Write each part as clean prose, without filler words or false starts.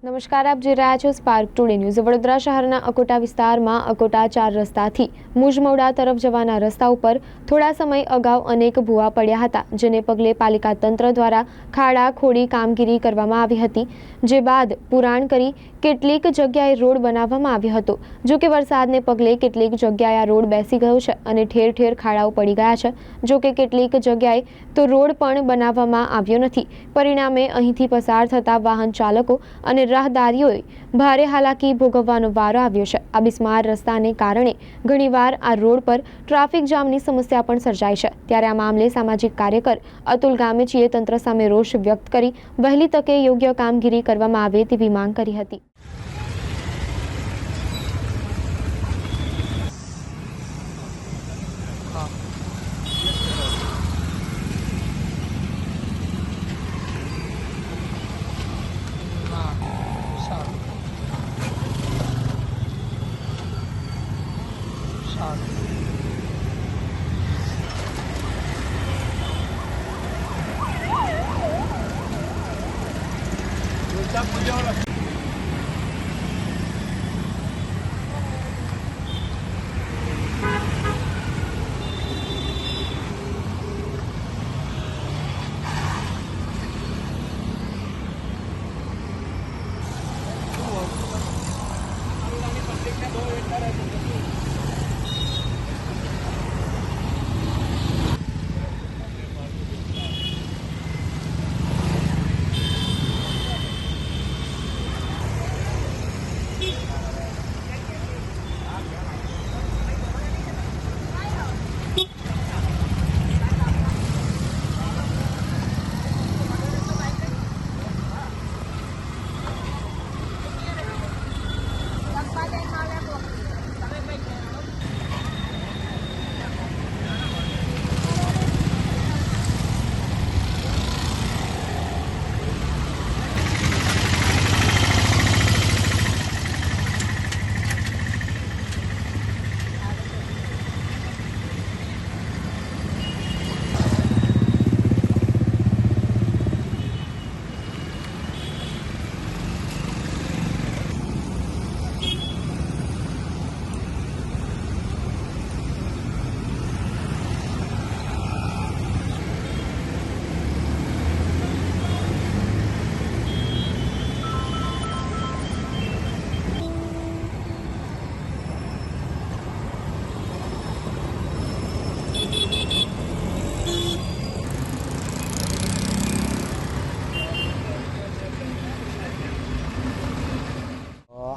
નમસ્કાર, આપ જોઈ રહ્યા છો સ્પાર્ક ટુડે ન્યૂઝ। વડોદરા શહેરના અકોટા વિસ્તારમાં અકોટા 4 રસ્તાથી મુજમોડા તરફ જવાના રસ્તા ઉપર થોડા સમય અગાઉ અનેક ભૂવા પડ્યા હતા, જેને પગલે પાલિકા તંત્ર દ્વારા ખાડા ખોડી કામગીરી કરવામાં આવી હતી, જે બાદ પુરાણ કરી કેટલીક જગ્યાએ રોડ બનાવવામાં આવ્યો હતો। જો કે વરસાદને પગલે કેટલીક જગ્યાએ આ રોડ બેસી ગયો છે અને ઠેર ઠેર ખાડાઓ પડી ગયા છે। જો કે કેટલીક જગ્યાએ તો રોડ પણ બનાવવામાં આવ્યો નથી। પરિણામે અહીંથી પસાર થતા વાહન ચાલકો અને રાહદારીઓએ ભારે હાલાકી ભોગવવાનો વારો આવ્યો છે। આ બિસ્માર રસ્તાને કારણે ઘણીવાર આ રોડ પર ટ્રાફિક જામની સમસ્યા પણ સર્જાય છે। ત્યારે આ મામલે સામાજિક કાર્યકર અતુલ ગામેચીએ તંત્ર સામે રોષ વ્યક્ત કરી વહેલી તકે યોગ્ય કામગીરી કરવામાં આવે તેવી માંગ કરી હતી।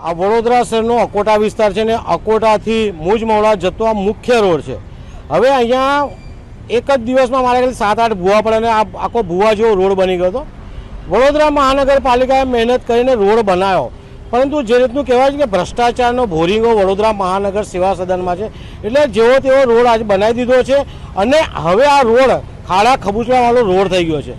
આ વડોદરા શહેરનો અકોટા વિસ્તાર છે ને અકોટાથી મુજમોડા જતો આ મુખ્ય રોડ છે। હવે અહીંયા એક જ દિવસમાં મારા ખ્યાલથી 7-8 ભૂવા પડે અને આ આખો ભૂવા જેવો રોડ બની ગયો હતો। વડોદરા મહાનગરપાલિકાએ મહેનત કરીને રોડ બનાવ્યો, પરંતુ જે રીતનું કહેવાય છે કે ભ્રષ્ટાચારનો ભોરીંગો વડોદરા મહાનગર સેવા સદનમાં છે, એટલે જેવો તેવો રોડ આજે બનાવી દીધો છે અને હવે આ રોડ ખાડા ખબૂચડાવાળો રોડ થઈ ગયો છે।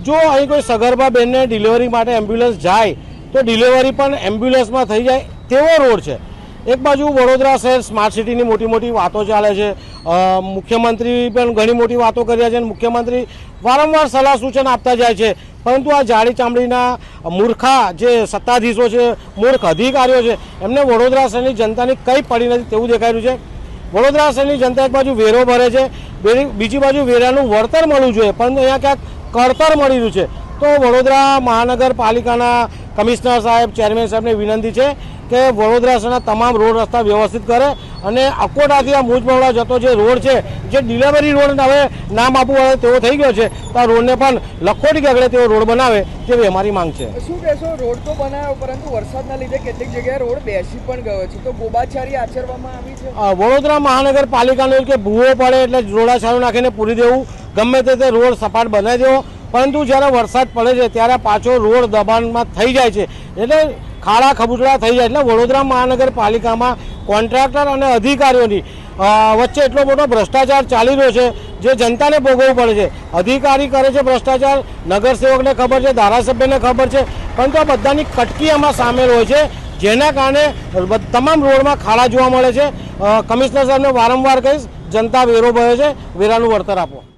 જો અહીં કોઈ સગર્ભા બહેનને ડિલિવરી માટે એમ્બ્યુલન્સ જાય તો ડિલિવરી પણ એમ્બ્યુલન્સમાં થઈ જાય તેવો રોડ છે। એક બાજુ વડોદરા શહેર સ્માર્ટ સિટીની મોટી મોટી વાતો ચાલે છે, મુખ્યમંત્રી પણ ઘણી મોટી વાતો કરી રહ્યા છે અને મુખ્યમંત્રી વારંવાર સલાહ સૂચન આપતા જાય છે, પરંતુ આ જાડી ચામડીના મૂર્ખા જે સત્તાધીશો છે, મૂર્ખ અધિકારીઓ છે, એમને વડોદરા શહેરની જનતાની કંઈ પડી નથી તેવું દેખાઈ રહ્યું છે। વડોદરા શહેરની જનતા એક બાજુ વેરો ભરે છે, બીજી બાજુ વેરાનું વળતર મળવું જોઈએ, પરંતુ અહીંયા ક્યાંક કળતર મળી રહ્યું છે। તો વડોદરા મહાનગરપાલિકાના કમિશનર સાહેબ, ચેરમેન સાહેબને વિનંતી છે કે વડોદરા શહેરના તમામ રોડ રસ્તા વ્યવસ્થિત કરે અને અકોટાથી આ મુજમોડા જતો જે રોડ છે, જે ડિલિવરી રોડ હવે નામ આપવું પડે તેવો થઈ ગયો છે, તો આ રોડને પણ લખોટી ગગડે તેવો રોડ બનાવે તેવી અમારી માંગ છે। શું કહેશો? રોડ તો બનાવ્યો, પરંતુ વરસાદના લીધે કેટલીક જગ્યાએ રોડ બેસી પણ ગયો છે, તો ગોબાચારી આચરવામાં આવી છે। વડોદરા મહાનગરપાલિકાનું કે ભૂવો પડે એટલે રોડાછાળું નાખીને પૂરી દેવું, ગમે તે રોડ સપાટ બનાવી દેવો, પરંતુ જ્યારે વરસાદ પડે છે ત્યારે પાછો રોડ દબાણમાં થઈ જાય છે, એટલે ખાડા ખબૂચડા થઈ જાય। એટલે વડોદરા મહાનગરપાલિકામાં કોન્ટ્રાક્ટર અને અધિકારીઓની વચ્ચે એટલો મોટો ભ્રષ્ટાચાર ચાલી રહ્યો છે, જે જનતાને ભોગવવું પડે છે। અધિકારી કરે છે ભ્રષ્ટાચાર, નગરસેવકને ખબર છે, ધારાસભ્યને ખબર છે, પરંતુ આ બધાની કટકી એમાં સામેલ હોય છે, જેના કારણે તમામ રોડમાં ખાડા જોવા મળે છે। કમિશનર સાહેબને વારંવાર કહીશ, જનતા વેરો ભરે છે, વેરાનું વળતર આપો।